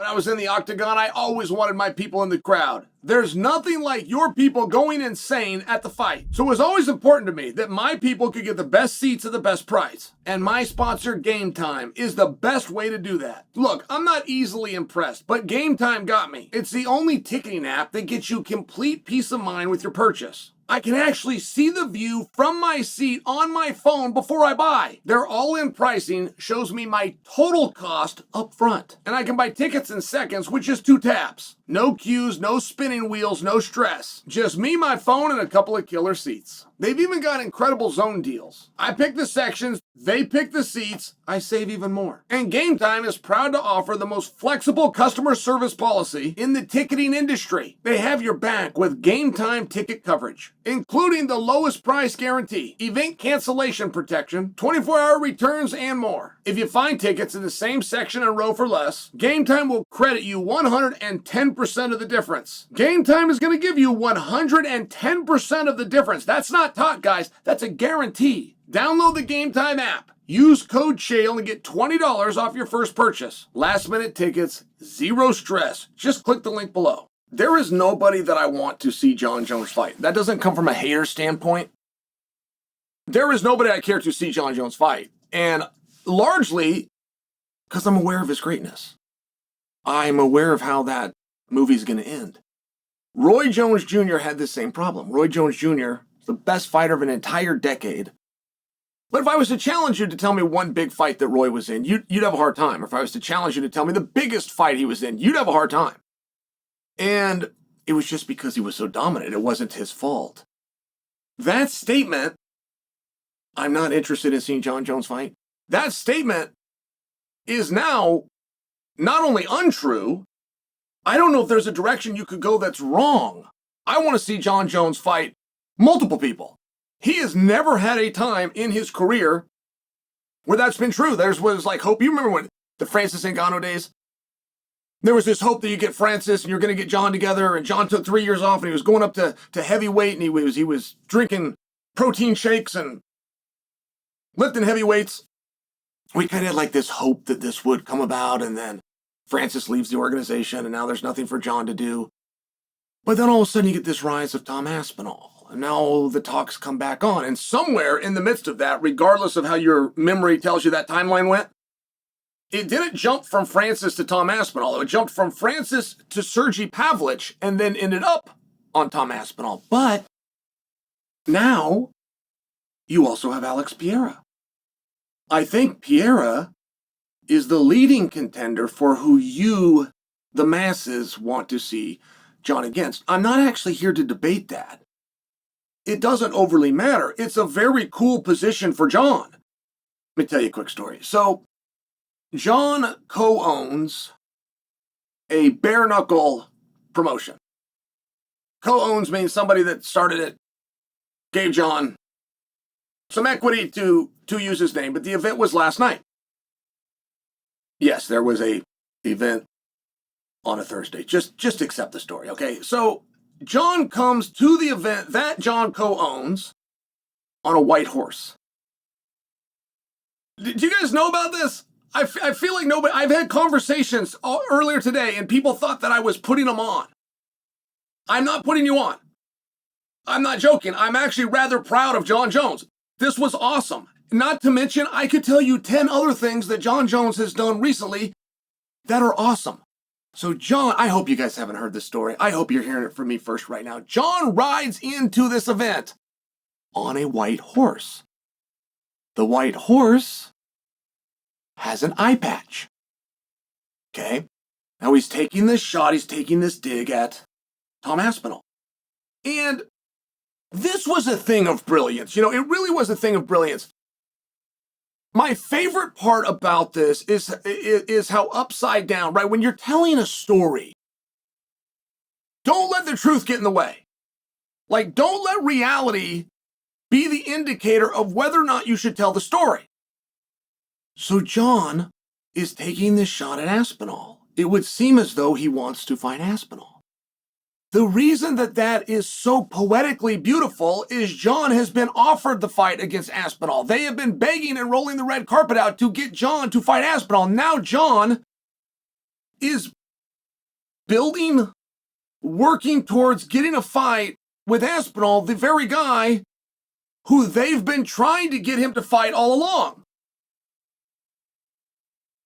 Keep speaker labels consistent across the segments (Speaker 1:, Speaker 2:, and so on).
Speaker 1: When I was in the octagon, I always wanted my people in the crowd. There's nothing like your people going insane at the fight. So it was always important to me that my people could get the best seats at the best price. And my sponsor, GameTime, is the best way to do that. Look, I'm not easily impressed, but GameTime got me. It's the only ticketing app that gets you complete peace of mind with your purchase. I can actually see the view from my seat on my phone before I buy. Their all-in pricing shows me my total cost up front. And I can buy tickets in seconds with just 2 taps. No queues, no spinning wheels, no stress. Just me, my phone, and a couple of killer seats. They've even got incredible zone deals. I pick the sections, they pick the seats, I save even more. And GameTime is proud to offer the most flexible customer service policy in the ticketing industry. They have your back with GameTime ticket coverage, including the lowest price guarantee, event cancellation protection, 24-hour returns, and more. If you find tickets in the same section and row for less, GameTime will credit you 110% of the difference. GameTime is going to give you 110% of the difference. That's not talk, guys. That's a guarantee. Download the GameTime app. Use code Chael and get $20 off your first purchase. Last minute tickets, zero stress. Just click the link below. There is nobody that I want to see Jon Jones fight. That doesn't come from a hater standpoint. There is nobody I care to see Jon Jones fight. And largely because I'm aware of his greatness. I'm aware of how that movie's going to end. Roy Jones Jr. had the same problem. Roy Jones Jr. is the best fighter of an entire decade. But if I was to challenge you to tell me one big fight that Roy was in, you'd have a hard time. If I was to challenge you to tell me the biggest fight he was in, you'd have a hard time. And it was just because he was so dominant. It wasn't his fault. That statement, I'm not interested in seeing Jon Jones fight, that statement is now not only untrue, I don't know if there's a direction you could go that's wrong. I want to see Jon Jones fight multiple people. He has never had a time in his career where that's been true. There was like hope. You remember when the Francis Ngannou days? There was this hope that you get Francis and you're going to get Jon together, and Jon took 3 years off and he was going up to heavyweight, and he was drinking protein shakes and lifting heavy weights. We kind of had like this hope that this would come about, and then Francis leaves the organization and now there's nothing for Jon to do. But then all of a sudden you get this rise of Tom Aspinall. And now the talks come back on. And somewhere in the midst of that, regardless of how your memory tells you that timeline went, it didn't jump from Francis to Tom Aspinall. It jumped from Francis to Sergey Pavlich and then ended up on Tom Aspinall. But now you also have Alex Pereira. I think Pereira is the leading contender for who you, the masses, want to see Jon against. I'm not actually here to debate that. It doesn't overly matter. It's a very cool position for Jon. Let me tell you a quick story. So, Jon co-owns a bare knuckle promotion. Co-owns means somebody that started it, gave Jon some equity to use his name, but the event was last night. Yes, there was a event on a Thursday. Just accept the story, okay? So Jon comes to the event that Jon co-owns on a white horse. Did you guys know about this? I feel like nobody. I've had conversations earlier today, and people thought that I was putting them on. I'm not putting you on. I'm not joking. I'm actually rather proud of Jon Jones. This was awesome. Not to mention, I could tell you 10 other things that Jon Jones has done recently that are awesome. So Jon, I hope you guys haven't heard this story. I hope you're hearing it from me first right now. Jon rides into this event on a white horse. The white horse has an eye patch. Okay? Now he's taking this shot, he's taking this dig at Tom Aspinall. And this was a thing of brilliance. You know, it really was a thing of brilliance. My favorite part about this is how upside down, right? When you're telling a story, don't let the truth get in the way. Like, don't let reality be the indicator of whether or not you should tell the story. So Jon is taking this shot at Aspinall. It would seem as though he wants to fight Aspinall. The reason that is so poetically beautiful is Jon has been offered the fight against Aspinall. They have been begging and rolling the red carpet out to get Jon to fight Aspinall. Now Jon is building, working towards getting a fight with Aspinall, the very guy who they've been trying to get him to fight all along.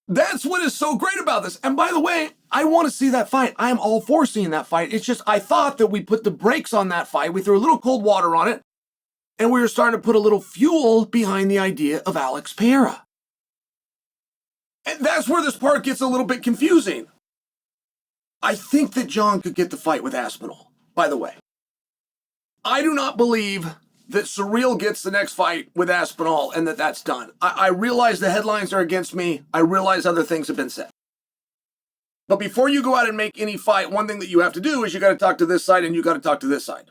Speaker 1: That's what is so great about this. And by the way, I want to see that fight. I'm all for seeing that fight. It's just I thought that we put the brakes on that fight. We threw a little cold water on it, and we were starting to put a little fuel behind the idea of Alex Pereira. And that's where this part gets a little bit confusing. I think that Jon could get the fight with Aspinall, by the way. I do not believe that Ciryl gets the next fight with Aspinall and that's done. I realize the headlines are against me. I realize other things have been said. But before you go out and make any fight, one thing that you have to do is you got to talk to this side and you got to talk to this side.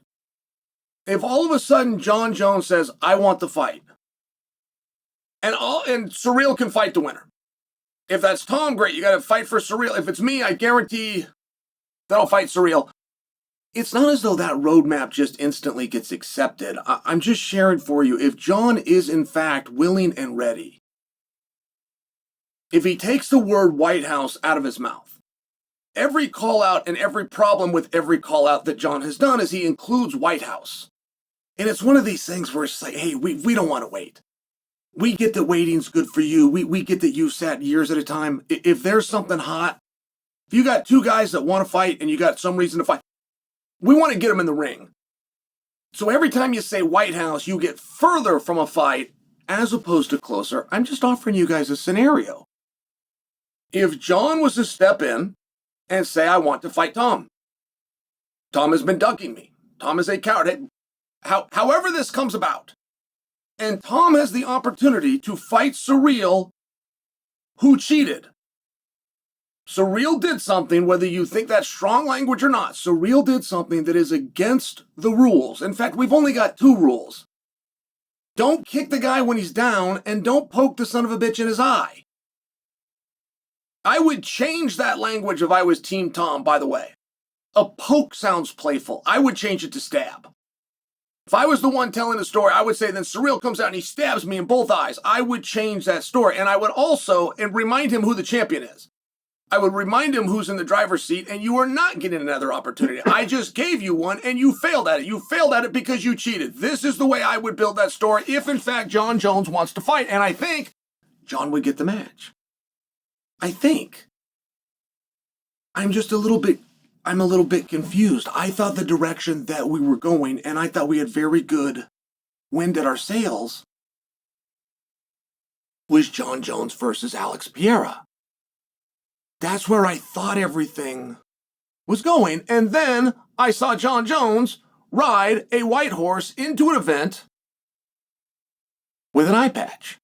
Speaker 1: If all of a sudden Jon Jones says, I want the fight, and Ciryl can fight the winner. If that's Tom, great, you got to fight for Ciryl. If it's me, I guarantee that I'll fight Ciryl. It's not as though that roadmap just instantly gets accepted. I'm just sharing for you, if Jon is in fact willing and ready, if he takes the word White House out of his mouth, every call out and every problem with every call out that Jon has done is he includes White House. And it's one of these things where it's like, hey, we don't want to wait. We get that waiting's good for you. We get that you sat years at a time. If there's something hot, if you got two guys that want to fight and you got some reason to fight, we want to get them in the ring. So every time you say White House, you get further from a fight as opposed to closer. I'm just offering you guys a scenario. If Jon was to step in and say, I want to fight Tom. Tom has been ducking me. Tom is a coward. However this comes about, and Tom has the opportunity to fight Ciryl, who cheated. Ciryl did something, whether you think that's strong language or not, Ciryl did something that is against the rules. In fact, we've only got two rules. Don't kick the guy when he's down, and don't poke the son of a bitch in his eye. I would change that language if I was Team Tom, by the way. A poke sounds playful. I would change it to stab. If I was the one telling the story, I would say then Ciryl comes out and he stabs me in both eyes. I would change that story. And I would also remind him who the champion is. I would remind him who's in the driver's seat, and you are not getting another opportunity. I just gave you one, and you failed at it. You failed at it because you cheated. This is the way I would build that story if, in fact, Jon Jones wants to fight. And I think Jon would get the match. I think. I'm a little bit confused. I thought the direction that we were going, and I thought we had very good wind at our sails, was Jon Jones versus Alex Pereira. That's where I thought everything was going. And then I saw Jon Jones ride a white horse into an event with an eye patch.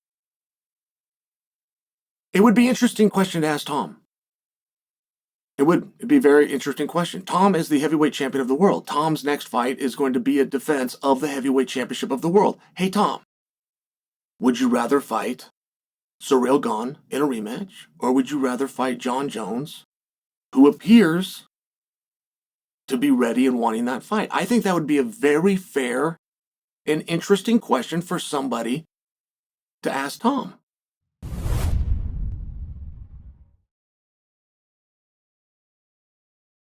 Speaker 1: It would be an interesting question to ask Tom. It'd be a very interesting question. Tom is the heavyweight champion of the world. Tom's next fight is going to be a defense of the heavyweight championship of the world. Hey, Tom, would you rather fight Cyril Gane in a rematch, or would you rather fight Jon Jones, who appears to be ready and wanting that fight? I think that would be a very fair and interesting question for somebody to ask Tom.